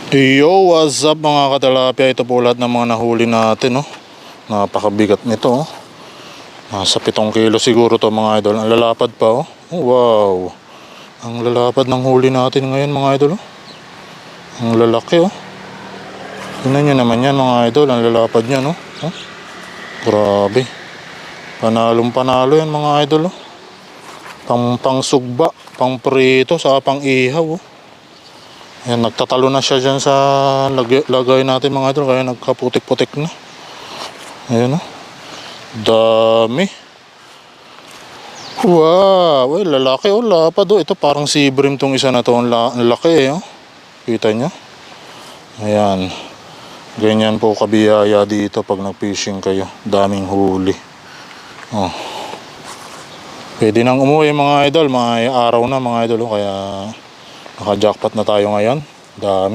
Yo, what's up mga katalapia? Ito po lahat ng mga nahuli natin, no? Napakabigat nito, oh. Nasa 7 kilo siguro to mga idol. Ang lalapad pa, oh. Oh, wow. Ang lalapad ng huli natin ngayon mga idol, oh. Ang lalaki, oh. Tingnan nyo naman yan mga idol. Ang lalapad niya, no? Oh. Grabe. Panalong panalo yan mga idol, oh. Pang sugba, pang prito, sa pang ihaw, oh. Yan, nagtatalo na siya dyan sa lagay natin mga idol, kaya nagkaputik-putik na. Ayan, oh. Dami. Wow, well, lalaki, oh, lapad, oh. Ito parang sea bream tong isa na to. Ang laki, eh, oh. Kita nyo? Ayan. Ganyan po kabiyaya dito pag nag-fishing kayo. Daming huli. Oh. Pwede nang umuwi mga idol. May araw na mga idol, oh. Kaya naka-jackpot na tayo ngayon. Dami.